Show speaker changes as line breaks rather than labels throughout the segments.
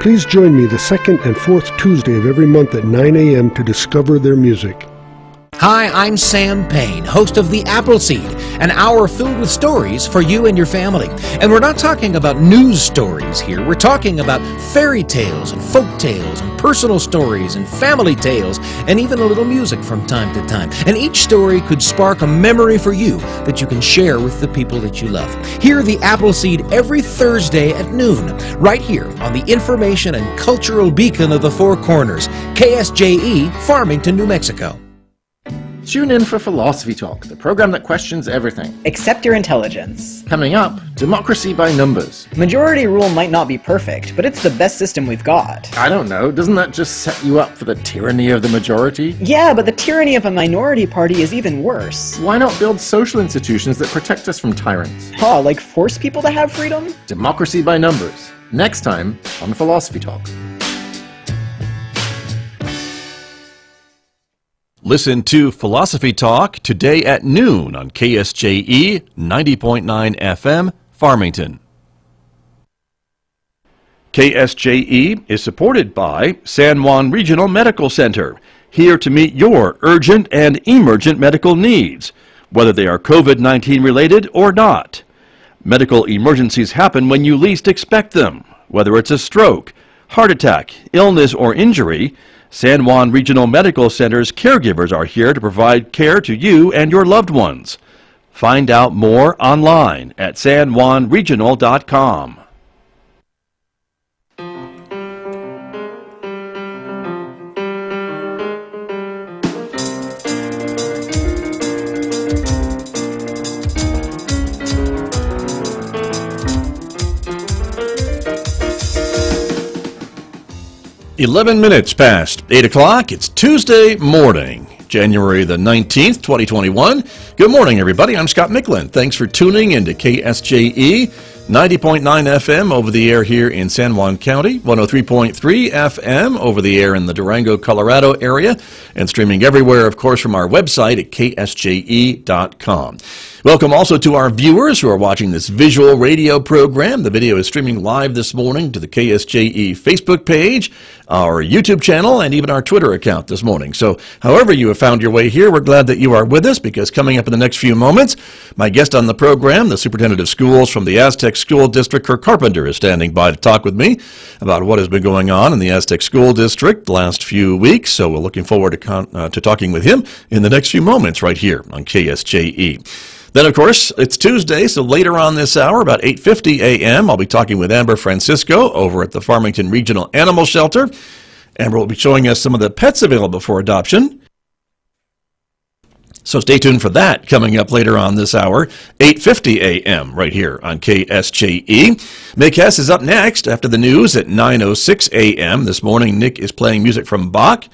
Please join me the second and fourth Tuesday of every month at 9 a.m. to discover their music.
Hi, I'm Sam Payne, host of The Appleseed, an hour filled with stories for you and your family. And we're not talking about news stories here. We're talking about fairy tales and folk tales and personal stories and family tales and even a little music from time to time. And each story could spark a memory for you that you can share with the people that you love. Hear The Appleseed every Thursday at noon, right here on the information and cultural beacon of the Four Corners, KSJE, Farmington, New Mexico.
Tune in for Philosophy Talk, the program that questions everything.
Except your intelligence.
Coming up, Democracy by Numbers.
Majority rule might not be perfect, but it's the best system we've got.
I don't know, doesn't that just set you up for the tyranny of the majority?
Yeah, but the tyranny of a minority party is even worse.
Why not build social institutions that protect us from tyrants?
Huh, like force people to have freedom?
Democracy by Numbers. Next time on Philosophy Talk.
Listen to Philosophy Talk today at noon on KSJE 90.9 FM, Farmington. KSJE is supported by San Juan Regional Medical Center, here to meet your urgent and emergent medical needs, whether they are COVID-19 related or not. Medical emergencies happen when you least expect them, whether it's a stroke, heart attack, illness, or injury. San Juan Regional Medical Center's caregivers are here to provide care to you and your loved ones. Find out more online at sanjuanregional.com. "11 minutes past 8 o'clock. It's Tuesday morning, January the 19th, 2021. Good morning, everybody. I'm Scott Michlin. Thanks for tuning into KSJE 90.9 FM over the air here in San Juan County, 103.3 FM over the air in the Durango, Colorado area, and streaming everywhere, of course, from our website at ksje.com. Welcome also to our viewers who are watching this visual radio program. The video is streaming live this morning to the KSJE Facebook page, our YouTube channel, and even our Twitter account this morning. So however you have found your way here, we're glad that you are with us, because coming up in the next few moments, my guest on the program, the Superintendent of Schools from the Aztec School District, Kirk Carpenter, is standing by to talk with me about what has been going on in the Aztec School District the last few weeks. So we're looking forward to talking with him in the next few moments right here on KSJE. Then, of course, it's Tuesday, so later on this hour, about 8:50 a.m., I'll be talking with Amber Francisco over at the Farmington Regional Animal Shelter. Amber will be showing us some of the pets available for adoption. So stay tuned for that coming up later on this hour, 8:50 a.m. right here on KSJE. Mick Hess is up next after the news at 9:06 a.m. This morning, Nick is playing music from Bach.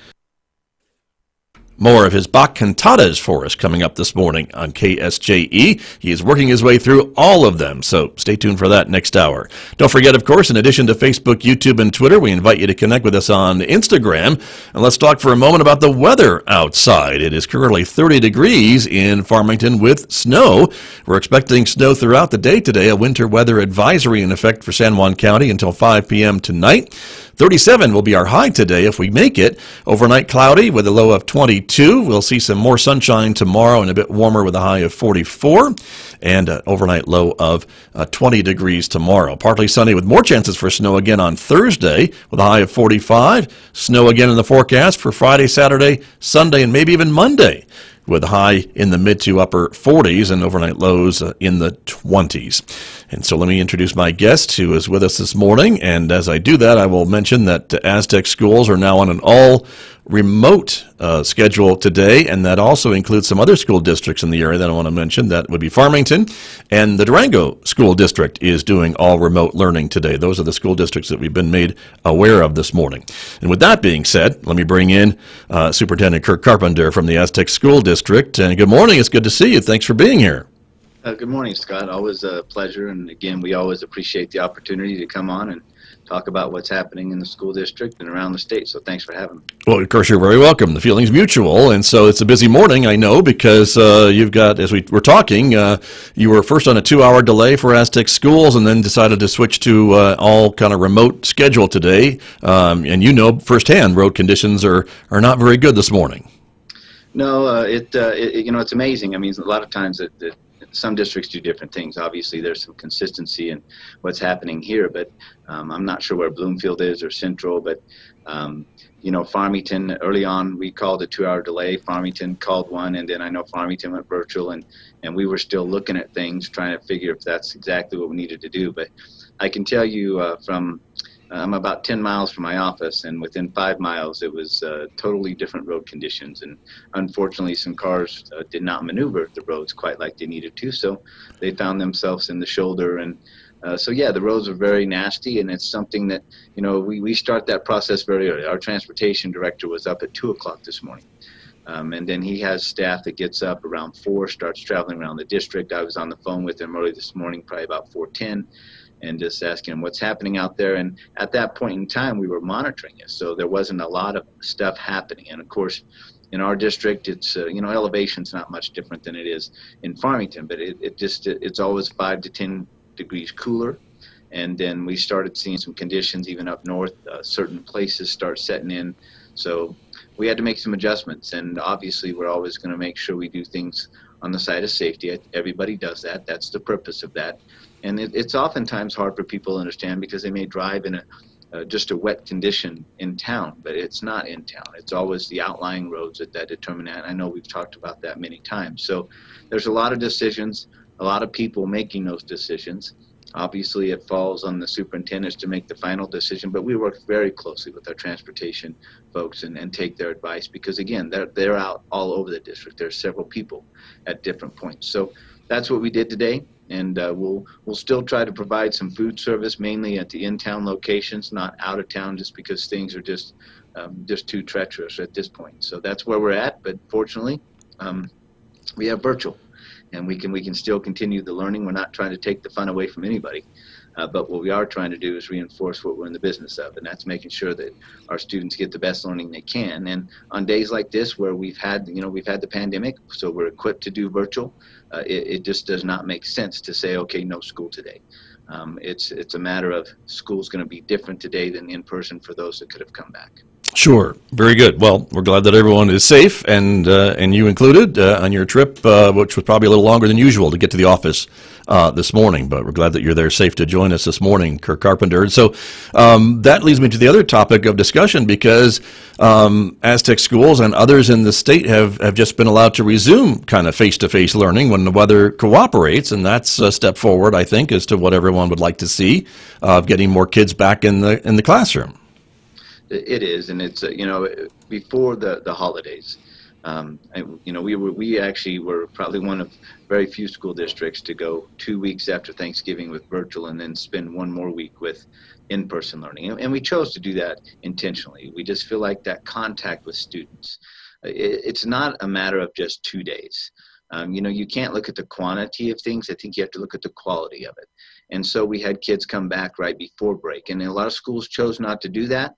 More of his Bach cantatas for us coming up this morning on KSJE. He is working his way through all of them, so stay tuned for that next hour. Don't forget, of course, in addition to Facebook, YouTube, and Twitter, we invite you to connect with us on Instagram. And let's talk for a moment about the weather outside. It is currently 30 degrees in Farmington with snow. We're expecting snow throughout the day today, a winter weather advisory in effect for San Juan County until 5 p.m. tonight. 37 will be our high today if we make it. Overnight cloudy with a low of 22. We'll see some more sunshine tomorrow and a bit warmer with a high of 44. And an overnight low of 20 degrees tomorrow. Partly sunny with more chances for snow again on Thursday with a high of 45. Snow again in the forecast for Friday, Saturday, Sunday, and maybe even Monday, with a high in the mid to upper 40s and overnight lows in the 20s. And so let me introduce my guest who is with us this morning. And as I do that, I will mention that Aztec schools are now on an all-remote schedule today, and that also includes some other school districts in the area that I want to mention. That would be Farmington, and the Durango School District is doing all-remote learning today. Those are the school districts that we've been made aware of this morning. And with that being said, let me bring in Superintendent Kirk Carpenter from the Aztec School District. And good morning. It's good to see you. Thanks for being here.
Good morning, Scott. Always a pleasure. And again, we always appreciate the opportunity to come on and talk about what's happening in the school district and around the state. So thanks for having me.
Well, of course, you're very welcome. The feeling's mutual, and so it's a busy morning, I know, because you've got, as we were talking, you were first on a 2-hour delay for Aztec schools and then decided to switch to all kind of remote schedule today. And you know firsthand road conditions are not very good this morning.
No, you know, it's amazing. I mean, a lot of times that some districts do different things. Obviously, there's some consistency in what's happening here, but I'm not sure where Bloomfield is or Central, but you know, Farmington, early on, we called a 2-hour delay. Farmington called one, and then I know Farmington went virtual, and we were still looking at things, trying to figure if that's exactly what we needed to do. But I can tell you I'm about 10 miles from my office, and within 5 miles, it was totally different road conditions. And unfortunately, some cars did not maneuver the roads quite like they needed to, so they found themselves in the shoulder. And so, yeah, the roads are very nasty, and it's something that, you know, we start that process very early. Our transportation director was up at 2 o'clock this morning. And then he has staff that gets up around 4, starts traveling around the district. I was on the phone with him early this morning, probably about 4:10. And just asking him what's happening out there. And at that point in time, we were monitoring it. So there wasn't a lot of stuff happening. And of course, in our district, it's, you know, elevation's not much different than it is in Farmington, but it's always 5 to 10 degrees cooler. And then we started seeing some conditions even up north, certain places start setting in. So we had to make some adjustments. And obviously, we're always going to make sure we do things on the side of safety. Everybody does that. That's the purpose of that. And it's oftentimes hard for people to understand because they may drive in just a wet condition in town, but it's not in town. It's always the outlying roads that determine that. I know we've talked about that many times. So there's a lot of decisions, a lot of people making those decisions. Obviously, it falls on the superintendents to make the final decision, but we work very closely with our transportation folks and take their advice because, again, they're out all over the district. There's several people at different points. So that's what we did today. And we'll still try to provide some food service, mainly at the in-town locations, not out of town, just because things are just too treacherous at this point. So that's where we're at. But fortunately, we have virtual, and we can still continue the learning. We're not trying to take the fun away from anybody. But what we are trying to do is reinforce what we're in the business of, and that's making sure that our students get the best learning they can. And on days like this where we've had the pandemic, so we're equipped to do virtual, it just does not make sense to say, okay, no school today. It's a matter of school's going to be different today than in person for those that could have come back.
Sure. Very good. Well, we're glad that everyone is safe, and you included, on your trip, which was probably a little longer than usual to get to the office this morning. But we're glad that you're there safe to join us this morning, Kirk Carpenter. And so that leads me to the other topic of discussion, because Aztec schools and others in the state have just been allowed to resume kind of face-to-face learning when the weather cooperates, and that's a step forward, I think, as to what everyone would like to see, of getting more kids back in the classroom.
It is, and it's you know, before the holidays, you know, we actually were probably one of very few school districts to go 2 weeks after Thanksgiving with virtual and then spend one more week with in-person learning, and we chose to do that intentionally. We just feel like that contact with students, it's not a matter of just 2 days. You know, you can't look at the quantity of things. I think you have to look at the quality of it. And so we had kids come back right before break, and a lot of schools chose not to do that.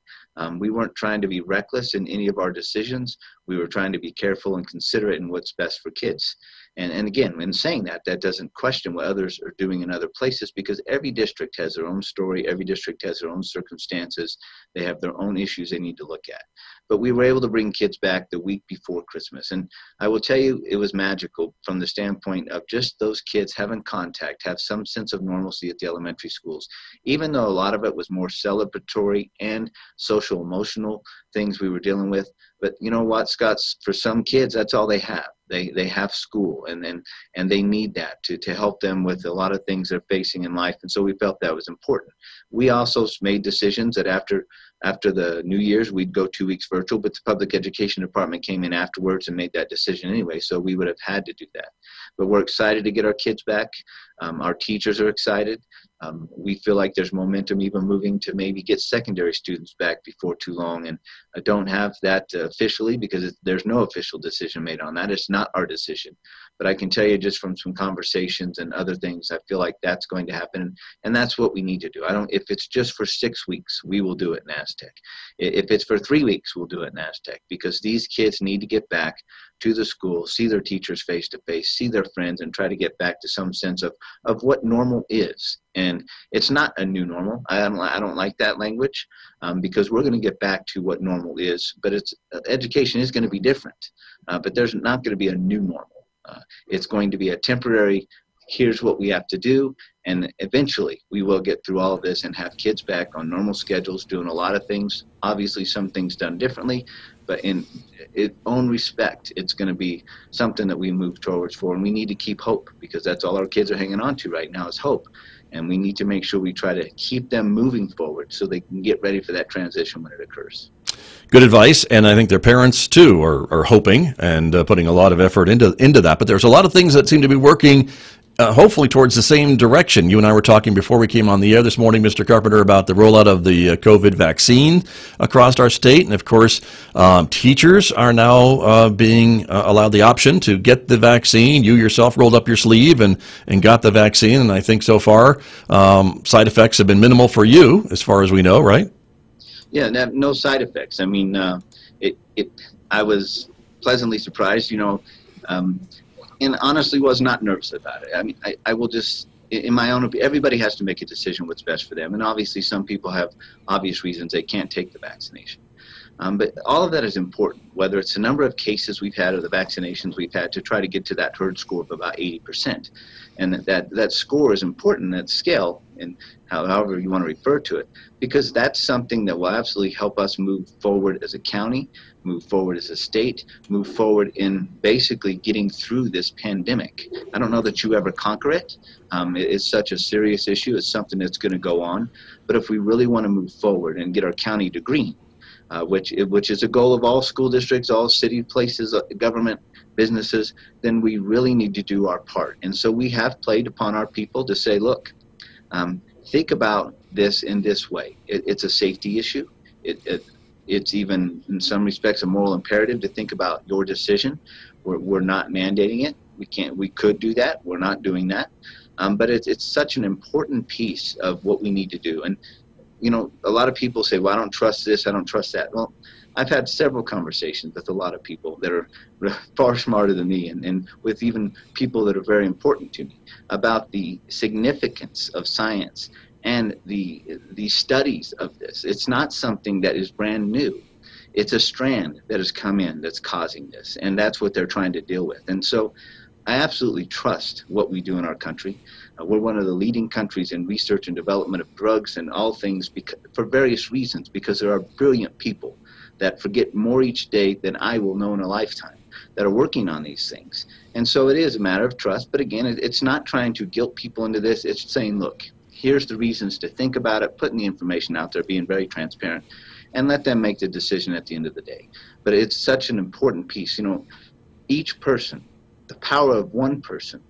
We weren't trying to be reckless in any of our decisions. We were trying to be careful and considerate in what's best for kids. And again, in saying that, that doesn't question what others are doing in other places, because every district has their own story. Every district has their own circumstances. They have their own issues they need to look at. But we were able to bring kids back the week before Christmas. And I will tell you, it was magical from the standpoint of just those kids having contact, have some sense of normalcy at the elementary schools, even though a lot of it was more celebratory and social emotional things we were dealing with. But you know what, Scott, for some kids, that's all they have. They have school, and they need that to help them with a lot of things they're facing in life. And so we felt that was important. We also made decisions that after the New Year's, we'd go 2 weeks virtual, but the public education department came in afterwards and made that decision anyway, so we would have had to do that. But we're excited to get our kids back. Our teachers are excited. We feel like there's momentum even moving to maybe get secondary students back before too long. And I don't have that officially because there's no official decision made on that. It's not our decision. But I can tell you just from some conversations and other things, I feel like that's going to happen. And that's what we need to do. If it's just for 6 weeks, we will do it in Aztec. If it's for 3 weeks, we'll do it in Aztec, because these kids need to get back to the school, see their teachers face to face, see their friends, and try to get back to some sense of what normal is. And it's not a new normal. I don't like that language, because we're going to get back to what normal is, but education is going to be different. But there's not going to be a new normal. It's going to be a temporary, here's what we have to do, and eventually we will get through all of this and have kids back on normal schedules doing a lot of things. Obviously some things done differently, but in its own respect, it's going to be something that we move towards for, and we need to keep hope, because that's all our kids are hanging on to right now is hope. And we need to make sure we try to keep them moving forward so they can get ready for that transition when it occurs.
Good advice, and I think their parents, too, are hoping and putting a lot of effort into that. But there's a lot of things that seem to be working, hopefully, towards the same direction. You and I were talking before we came on the air this morning, Mr. Carpenter, about the rollout of the COVID vaccine across our state. And, of course, teachers are now being allowed the option to get the vaccine. You yourself rolled up your sleeve and got the vaccine. And I think so far side effects have been minimal for you, as far as we know, right?
Yeah, no side effects. I mean, I was pleasantly surprised, and honestly was not nervous about it. I mean, I will just, in my own opinion, everybody has to make a decision what's best for them. And obviously some people have obvious reasons they can't take the vaccination. But all of that is important, whether it's the number of cases we've had or the vaccinations we've had, to try to get to that herd score of about 80%. And that score is important, that scale, and however you want to refer to it, because that's something that will absolutely help us move forward as a county, move forward as a state, move forward in basically getting through this pandemic. I don't know that you ever conquer it. It's such a serious issue. It's something that's going to go on. But if we really want to move forward and get our county to green, which is a goal of all school districts, all city places, government, businesses, then we really need to do our part. And so we have played upon our people to say, look, think about this in this way. It's a safety issue. It's even, in some respects, a moral imperative to think about your decision. We're not mandating it. We could do that. We're not doing that. But it's such an important piece of what we need to do. And a lot of people say, well, I don't trust this, I don't trust that. Well, I've had several conversations with a lot of people that are far smarter than me, and with even people that are very important to me, about the significance of science and the studies of this. It's not something that is brand new. It's a strand that has come in that's causing this, and that's what they're trying to deal with. And so I absolutely trust what we do in our country. We're one of the leading countries in research and development of drugs and all things for various reasons, because there are brilliant people that forget more each day than I will know in a lifetime that are working on these things. And so it is a matter of trust. But again, it's not trying to guilt people into this. It's saying, look, here's the reasons to think about it, putting the information out there, being very transparent, and let them make the decision at the end of the day. But it's such an important piece. Each person, the power of one person,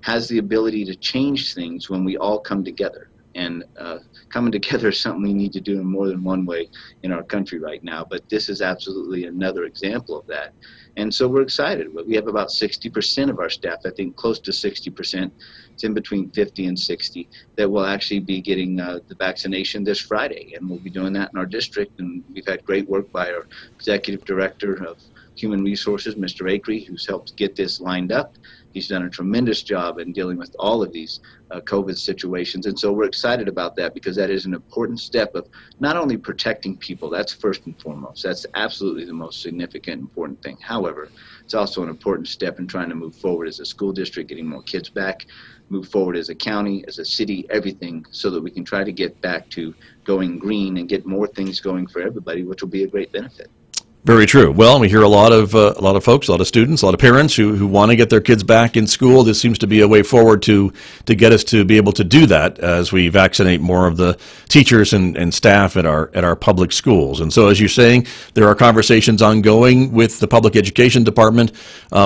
has the ability to change things when we all come together. And coming together is something we need to do in more than one way in our country right now. But this is absolutely another example of that. And so we're excited. We have about 60% of our staff, I think close to 60%, it's in between 50 and 60, that will actually be getting the vaccination this Friday. And we'll be doing that in our district. And we've had great work by our executive director of Human Resources, Mr. Acree, who's helped get this lined up. He's done a tremendous job in dealing with all of these COVID situations. And so we're excited about that, because that is an important step of not only protecting people, that's first and foremost. That's absolutely the most significant, important thing. However, it's also an important step in trying to move forward as a school district, getting more kids back, move forward as a county, as a city, everything, so that we can try to get back to going green and get more things going for everybody, which will be a great benefit.
Very true. Well, we hear a lot of folks, a lot of students, a lot of parents who want to get their kids back in school. This seems to be a way forward to get us to be able to do that as we vaccinate more of the teachers and staff at our public schools. And so, as you're saying, there are conversations ongoing with the public education department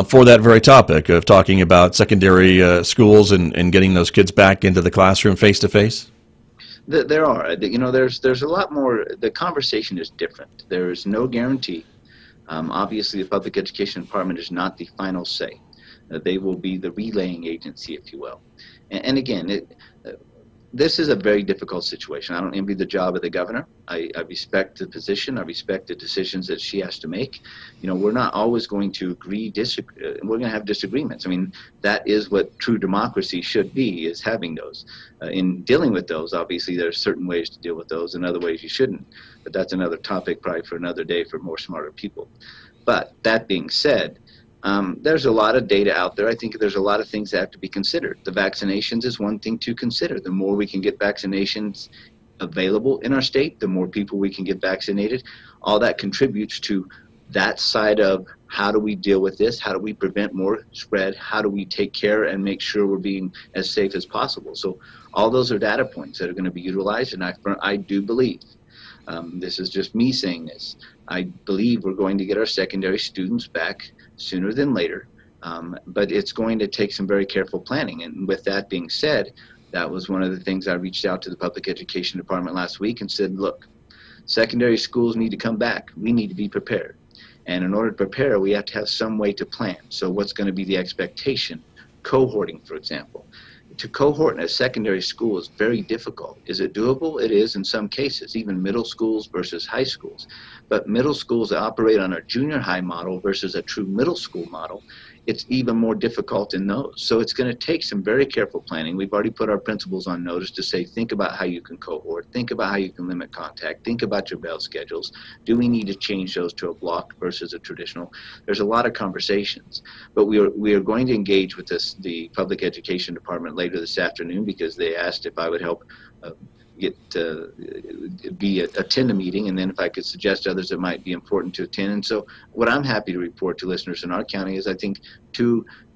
for that very topic of talking about secondary schools and getting those kids back into the classroom face to face.
There are. There's a lot more. The conversation is different. There is no guarantee. Obviously, the public education department is not the final say. They will be the relaying agency, if you will. And again, this is a very difficult situation. I don't envy the job of the governor. I respect the position. I respect the decisions that she has to make. We're not always going to disagree. We're going to have disagreements. I mean, that is what true democracy should be, is having those. In dealing with those, obviously, there's certain ways to deal with those and other ways you shouldn't. But that's another topic probably for another day for more smarter people. But that being said, there's a lot of data out there. I think there's a lot of things that have to be considered. The vaccinations is one thing to consider. The more we can get vaccinations available in our state, the more people we can get vaccinated. All that contributes to that side of how do we deal with this? How do we prevent more spread? How do we take care and make sure we're being as safe as possible? So all those are data points that are going to be utilized, and I do believe, this is just me saying this, I believe we're going to get our secondary students back sooner than later, but it's going to take some very careful planning. And with that being said, that was one of the things I reached out to the public education department last week and said, look, secondary schools need to come back. We need to be prepared. And in order to prepare, we have to have some way to plan. So what's going to be the expectation? Cohorting, for example. To cohort in a secondary school is very difficult. Is it doable? It is in some cases, even middle schools versus high schools. But middle schools that operate on a junior high model versus a true middle school model, it's even more difficult in those. So it's going to take some very careful planning. We've already put our principals on notice to say, think about how you can cohort, think about how you can limit contact, think about your bell schedules. Do we need to change those to a block versus a traditional? There's a lot of conversations, but we are going to engage with the public education department later this afternoon, because they asked if I would help attend a meeting, and then if I could suggest others that might be important to attend. And so what I'm happy to report to listeners in our county is I think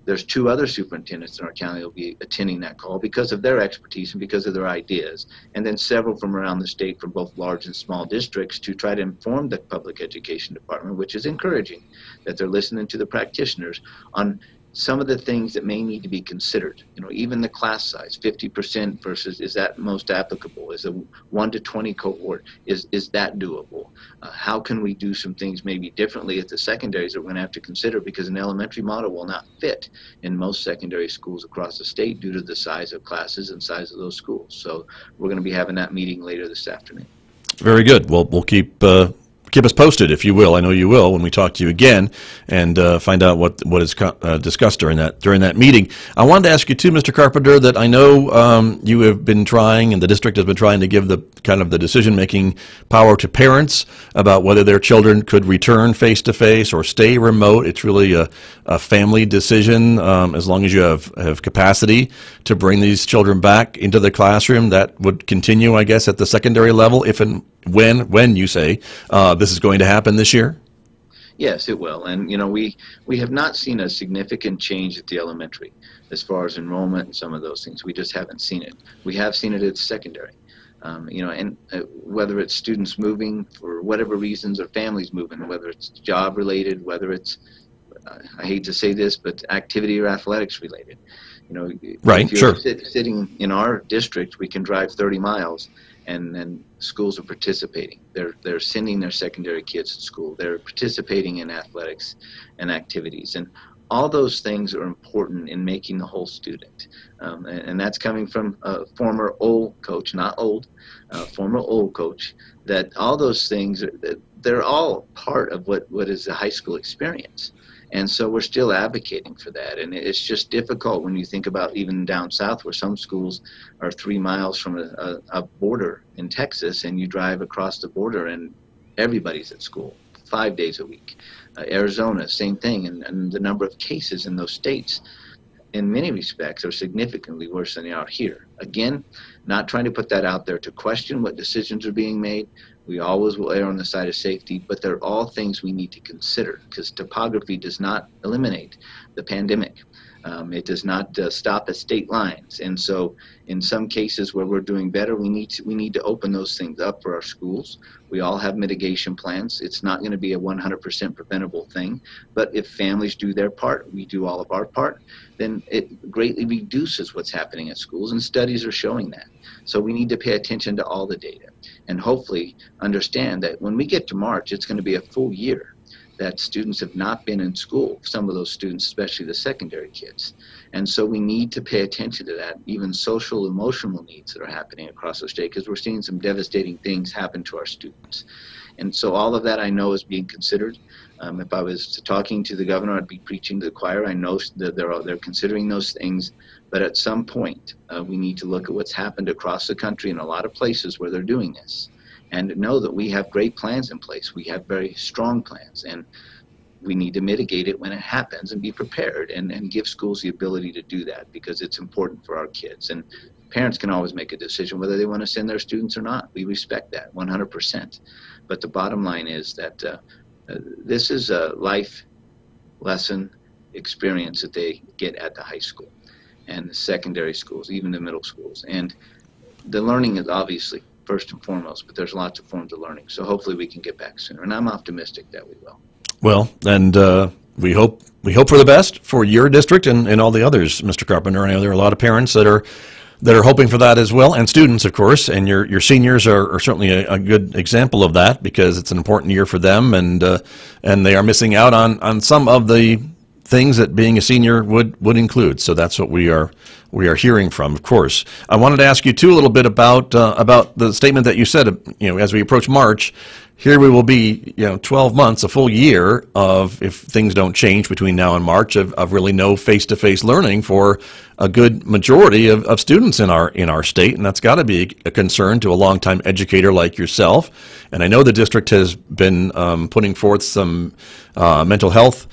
there's two other superintendents in our county that will be attending that call because of their expertise and because of their ideas, and then several from around the state from both large and small districts to try to inform the public education department, which is encouraging that they're listening to the practitioners on some of the things that may need to be considered. Even the class size, 50% versus, is that most applicable? Is a 1 to 20 cohort, is that doable? How can we do some things maybe differently at the secondaries that we're going to have to consider, because an elementary model will not fit in most secondary schools across the state due to the size of classes and size of those schools. So we're going to be having that meeting later this afternoon.
Very good. Well, we'll keep us posted, if you will. I know you will when we talk to you again and find out what is discussed during that meeting. I wanted to ask you too, Mr. Carpenter, that I know you have been trying, and the district has been trying to give the decision-making power to parents about whether their children could return face-to-face or stay remote. It's really a family decision. As long as you have capacity to bring these children back into the classroom, that would continue, I guess, at the secondary level, if and when you say this is going to happen this year?
Yes, it will. And we have not seen a significant change at the elementary as far as enrollment and some of those things. We just haven't seen it. We have seen it at secondary. And whether it's students moving for whatever reasons, or families moving, whether it's job related, whether it's I hate to say this, but activity or athletics related.
Right,
if you're
sure.
Sitting in our district, we can drive 30 miles. And then schools are participating. They're sending their secondary kids to school. They're participating in athletics and activities. And all those things are important in making the whole student. And that's coming from a former old coach, not old, former old coach, that all those things, they're all part of what is the high school experience. And so we're still advocating for that. And it's just difficult when you think about even down south, where some schools are 3 miles from a border in Texas, and you drive across the border and everybody's at school 5 days a week. Arizona, same thing. And the number of cases in those states, in many respects, are significantly worse than they are here. Again, not trying to put that out there to question what decisions are being made, We always will err on the side of safety, but they're all things we need to consider, because topography does not eliminate the pandemic. It does not stop at state lines. And so in some cases where we're doing better, we need to open those things up for our schools. We all have mitigation plans. It's not going to be a 100% preventable thing, but if families do their part, we do all of our part, then it greatly reduces what's happening at schools, and studies are showing that. So we need to pay attention to all the data and hopefully understand that when we get to March, it's going to be a full year that students have not been in school, some of those students, especially the secondary kids. And so we need to pay attention to that, even social, emotional needs that are happening across the state, because we're seeing some devastating things happen to our students. And so all of that I know is being considered. If I was talking to the governor, I'd be preaching to the choir. I know that they're considering those things, but at some point we need to look at what's happened across the country in a lot of places where they're doing this, and know that we have great plans in place. We have very strong plans, and we need to mitigate it when it happens and be prepared and give schools the ability to do that, because it's important for our kids. And parents can always make a decision whether they want to send their students or not. We respect that 100%. But the bottom line is that this is a life lesson experience that they get at the high school and the secondary schools, even the middle schools. And the learning is obviously first and foremost, but there's lots of forms of learning. So hopefully we can get back sooner, and I'm optimistic that we will.
Well, and we hope for the best for your district and all the others, Mr. Carpenter. I know there are a lot of parents that are hoping for that as well, and students, of course, and your seniors are certainly a good example of that, because it's an important year for them, and they are missing out on some of the things that being a senior would include. So that's what we are hearing from, of course. I wanted to ask you too a little bit about the statement that you said, as we approach March, here we will be, 12 months, a full year of, if things don't change between now and March, of really no face-to-face learning for a good majority of students in our state, and that's got to be a concern to a longtime educator like yourself. And I know the district has been putting forth some mental health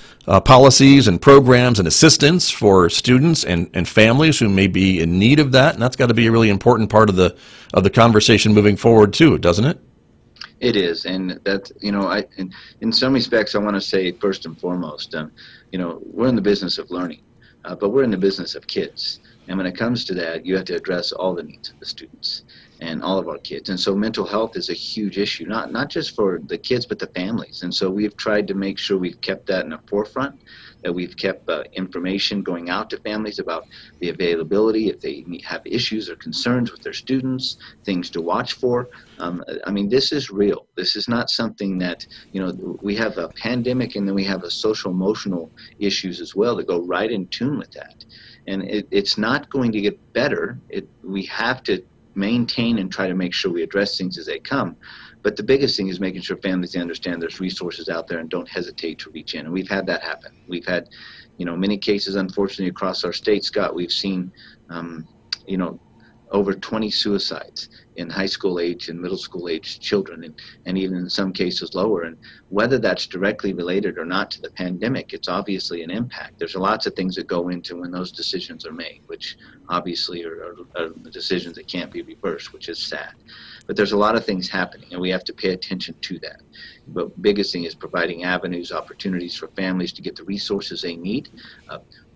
policies and programs and assistance for students and families who may be in need of that, and that's got to be a really important part of the conversation moving forward too, doesn't it?
It is, and that, in some respects, I want to say first and foremost, we're in the business of learning, but we're in the business of kids. And when it comes to that, you have to address all the needs of the students and all of our kids. And so mental health is a huge issue, not just for the kids, but the families. And so we've tried to make sure we've kept that in the forefront, that we've kept information going out to families about the availability, if they have issues or concerns with their students, things to watch for. This is real. This is not something that, we have a pandemic, and then we have a social emotional issues as well that go right in tune with that. And it's not going to get better. We have to maintain and try to make sure we address things as they come. But the biggest thing is making sure families understand there's resources out there and don't hesitate to reach in. And we've had that happen. We've had, many cases, unfortunately, across our state, Scott. We've seen, over 20 suicides in high school age and middle school age children, and even in some cases lower. And whether that's directly related or not to the pandemic, it's obviously an impact. There's lots of things that go into when those decisions are made, which obviously are the decisions that can't be reversed, which is sad. But there's a lot of things happening, and we have to pay attention to that. But biggest thing is providing avenues, opportunities for families to get the resources they need.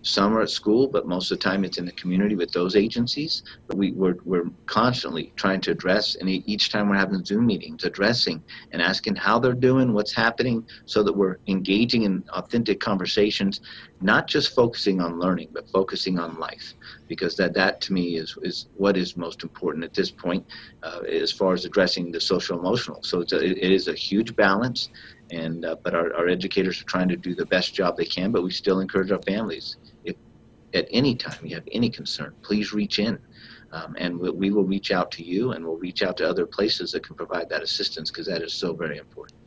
Some are at school, but most of the time it's in the community with those agencies. But we're constantly trying to address, and each time we're having Zoom meetings, addressing and asking how they're doing, what's happening, so that we're engaging in authentic conversations, not just focusing on learning, but focusing on life. Because that to me is what is most important at this point, as far as addressing the social emotional. So it is a huge balance, and but our educators are trying to do the best job they can. But we still encourage our families, if at any time you have any concern, please reach in, and we will reach out to you, and we'll reach out to other places that can provide that assistance, because that is so very important.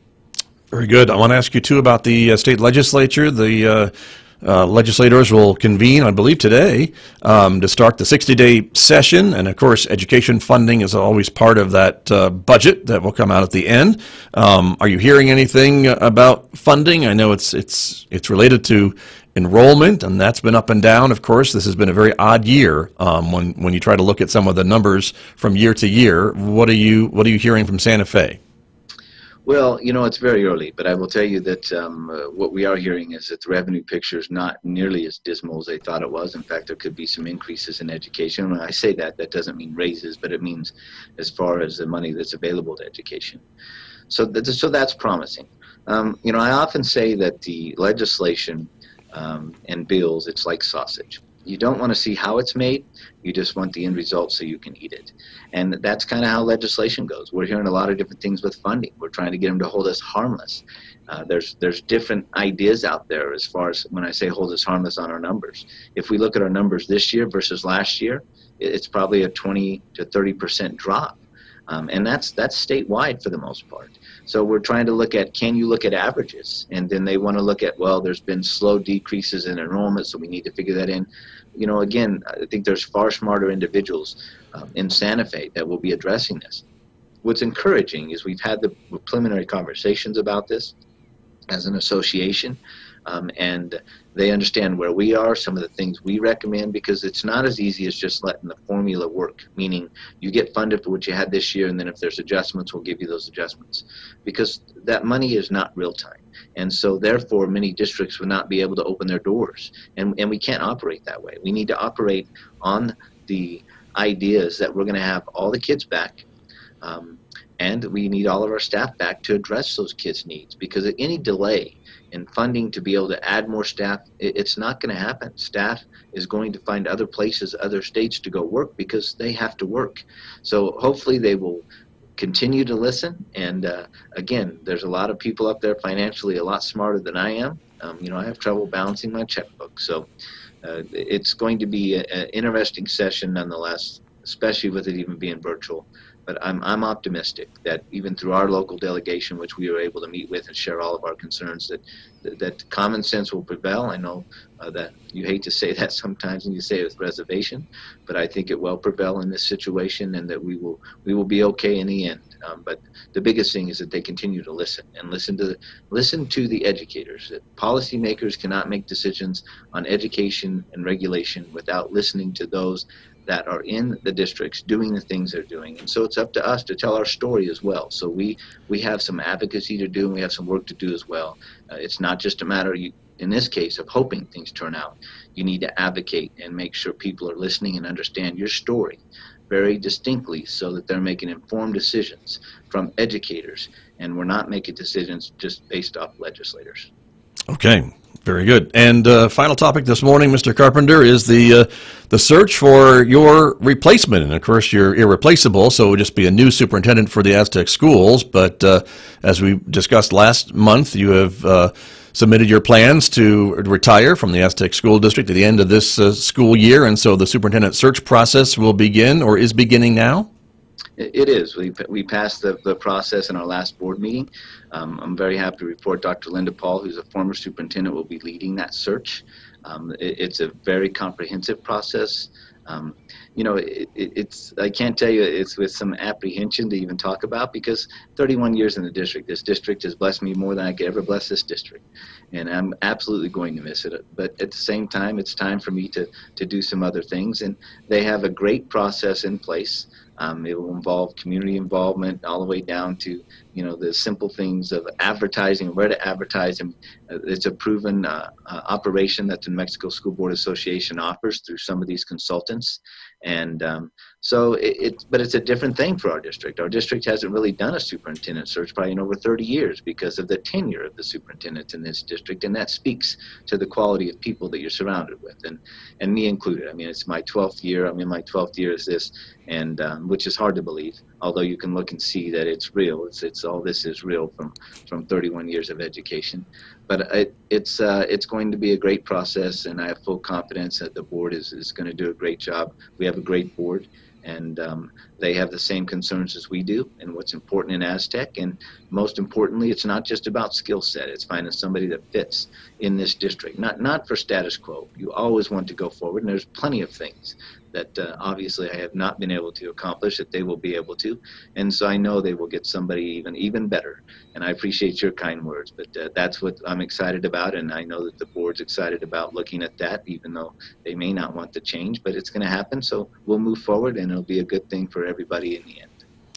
Very good. I want to ask you too about the state legislature. The legislators will convene, I believe, today to start the 60-day session. And, of course, education funding is always part of that budget that will come out at the end. Are you hearing anything about funding? I know it's related to enrollment, and that's been up and down. Of course, this has been a very odd year when you try to look at some of the numbers from year to year. What are you hearing from Santa Fe?
Well, it's very early, but I will tell you that what we are hearing is that the revenue picture is not nearly as dismal as they thought it was. In fact, there could be some increases in education. When I say that, that doesn't mean raises, but it means as far as the money that's available to education. So that's promising. I often say that the legislation and bills, it's like sausage. You don't want to see how it's made. You just want the end result so you can eat it. And that's kind of how legislation goes. We're hearing a lot of different things with funding. We're trying to get them to hold us harmless. There's different ideas out there as far as when I say hold us harmless on our numbers. If we look at our numbers this year versus last year, it's probably a 20 to 30% drop. And that's statewide for the most part. So we're trying to look at, can you look at averages? And then they want to look at, well, there's been slow decreases in enrollment, so we need to figure that in. Again, I think there's far smarter individuals in Santa Fe that will be addressing this. What's encouraging is we've had the preliminary conversations about this as an association, and they understand where we are, some of the things we recommend, because it's not as easy as just letting the formula work, meaning you get funded for what you had this year, and then if there's adjustments, we'll give you those adjustments, because that money is not real time. And so therefore many districts would not be able to open their doors, and we can't operate that way. We need to operate on the ideas that we're going to have all the kids back, and we need all of our staff back to address those kids' needs, because any delay in funding to be able to add more staff, it's not going to happen. Staff is going to find other places, other states to go work because they have to work. So hopefully they will continue to listen. And again, there's a lot of people up there financially a lot smarter than I am. I have trouble balancing my checkbook. So it's going to be an interesting session nonetheless, especially with it even being virtual. But I'm optimistic that even through our local delegation, which we were able to meet with and share all of our concerns, that common sense will prevail. I know that you hate to say that sometimes and you say it with reservation, but I think it will prevail in this situation, and that we will be okay in the end. But the biggest thing is that they continue to listen and listen to the educators. That policymakers cannot make decisions on education and regulation without listening to those that are in the districts doing the things they're doing. And so it's up to us to tell our story as well. So we have some advocacy to do, and we have some work to do as well. It's not just a matter, in this case, of hoping things turn out. You need to advocate and make sure people are listening and understand your story very distinctly so that they're making informed decisions from educators, and we're not making decisions just based off legislators.
Okay. Very good. And final topic this morning, Mr. Carpenter, is the search for your replacement. And, of course, you're irreplaceable, so it would just be a new superintendent for the Aztec schools. But as we discussed last month, you have submitted your plans to retire from the Aztec School District at the end of this school year. And so the superintendent search process will begin, or is beginning now?
It is. We passed the process in our last board meeting. I'm very happy to report Dr. Linda Paul, who's a former superintendent, will be leading that search. It's a very comprehensive process. I can't tell you, it's with some apprehension to even talk about, because 31 years in the district, this district has blessed me more than I could ever bless this district. And I'm absolutely going to miss it. But at the same time, it's time for me to do some other things. And they have a great process in place. It will involve community involvement all the way down to, the simple things of advertising, where to advertise. And it's a proven operation that the New Mexico School Board Association offers through some of these consultants. And but it's a different thing for our district. Our district hasn't really done a superintendent search probably in over 30 years because of the tenure of the superintendents in this district, and that speaks to the quality of people that you're surrounded with, and me included. I mean, it's my 12th year. I'm in my 12th year as this, and which is hard to believe, although you can look and see that it's real. It's all this is real from 31 years of education. But it's going to be a great process, and I have full confidence that the board is going to do a great job. We have a great board, and they have the same concerns as we do and what's important in Aztec. And most importantly, it's not just about skill set. It's finding somebody that fits in this district, not for status quo. You always want to go forward, and there's plenty of things that obviously I have not been able to accomplish that they will be able to. And so I know they will get somebody even better. And I appreciate your kind words, but that's what I'm excited about. And I know that the board's excited about looking at that, even though they may not want the change, but it's going to happen. So we'll move forward, and it'll be a good thing for everybody in the end.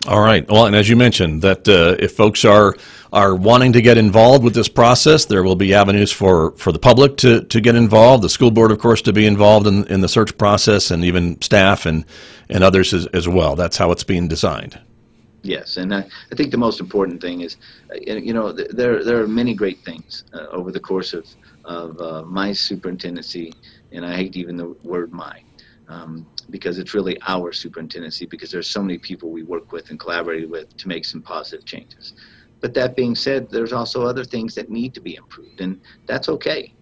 All right. Well, and as you mentioned, that if folks are wanting to get involved with this process, there will be avenues for the public to get involved, the school board, of course, to be involved in the search process, and even staff and others as well. That's how it's being designed.
Yes, and I think the most important thing is, there are many great things over the course of my superintendency, and I hate even the word "my," because it's really our superintendency, because there's so many people we work with and collaborate with to make some positive changes. But that being said, there's also other things that need to be improved, and that's okay,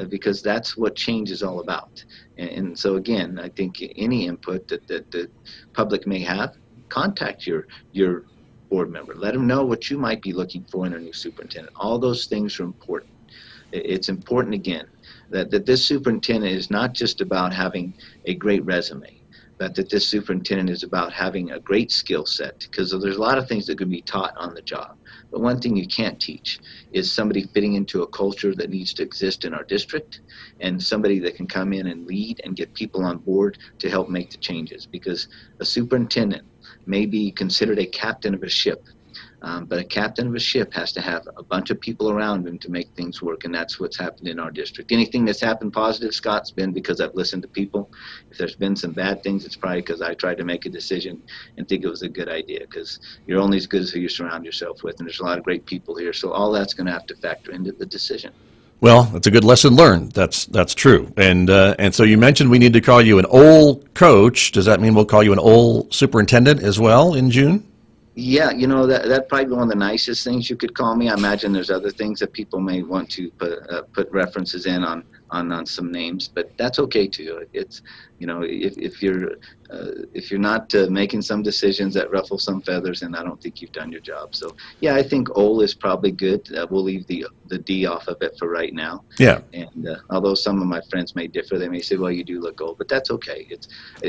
because that's what change is all about. And so again, I think any input that the public may have, contact your board member. Let them know what you might be looking for in a new superintendent. All those things are important. It's important, again, that this superintendent is not just about having a great resume, but that this superintendent is about having a great skill set, because there's a lot of things that can be taught on the job. But one thing you can't teach is somebody fitting into a culture that needs to exist in our district, and somebody that can come in and lead and get people on board to help make the changes. Because a superintendent may be considered a captain of a ship, but a captain of a ship has to have a bunch of people around him to make things work, and that's what's happened in our district. Anything that's happened positive, Scott's been because I've listened to people. If there's been some bad things, it's probably because I tried to make a decision and think it was a good idea, because you're only as good as who you surround yourself with, and there's a lot of great people here, so all that's going to have to factor into the decision.
Well, that's a good lesson learned. That's true. And so you mentioned we need to call you an old coach. Does that mean we'll call you an old superintendent as well in June?
Yeah, that'd probably be one of the nicest things you could call me. I imagine there's other things that people may want to put references in on some names, but that's okay too. It's if you're not making some decisions that ruffle some feathers, then I don't think you've done your job. So yeah, I think "ol" is probably good. We'll leave the D off of it for right now.
Yeah.
And although some of my friends may differ, they may say, "Well, you do look old," but that's okay.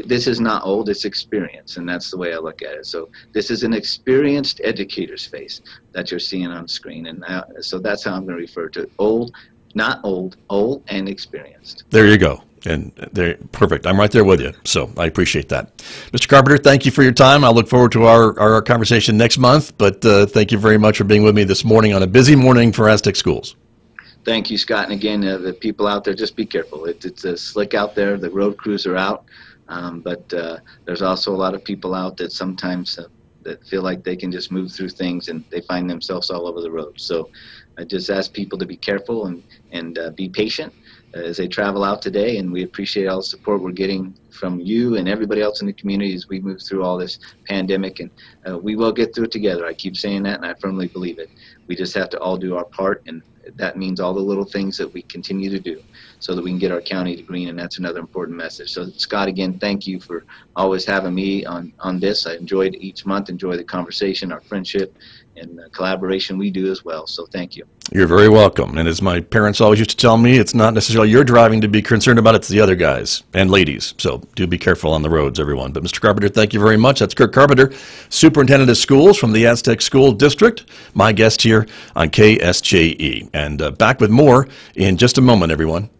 This is not old; it's experience, and that's the way I look at it. So this is an experienced educator's face that you're seeing on screen, and so that's how I'm going to refer to it. Old. Not old and experienced.
There you go. And they're perfect. I'm right there with you. So I appreciate that. Mr. Carpenter, thank you for your time. I look forward to our conversation next month. But thank you very much for being with me this morning on a busy morning for Aztec Schools.
Thank you, Scott. And again, the people out there, just be careful. It's slick out there. The road crews are out. But there's also a lot of people out that sometimes that feel like they can just move through things, and they find themselves all over the road. So I just ask people to be careful and be patient as they travel out today, and we appreciate all the support we're getting from you and everybody else in the community as we move through all this pandemic, and we will get through it together. I keep saying that, and I firmly believe it. We just have to all do our part, and that means all the little things that we continue to do so that we can get our county to green, and that's another important message. So Scott, again, thank you for always having me on this. I enjoyed each month, enjoy the conversation, our friendship, and the collaboration we do as well. So thank you.
You're very welcome. And as my parents always used to tell me, it's not necessarily your driving to be concerned about, it's the other guys and ladies. So do be careful on the roads, everyone. But Mr. Carpenter, thank you very much. That's Kirk Carpenter, Superintendent of Schools from the Aztec School District, my guest here on KSJE. And back with more in just a moment, everyone.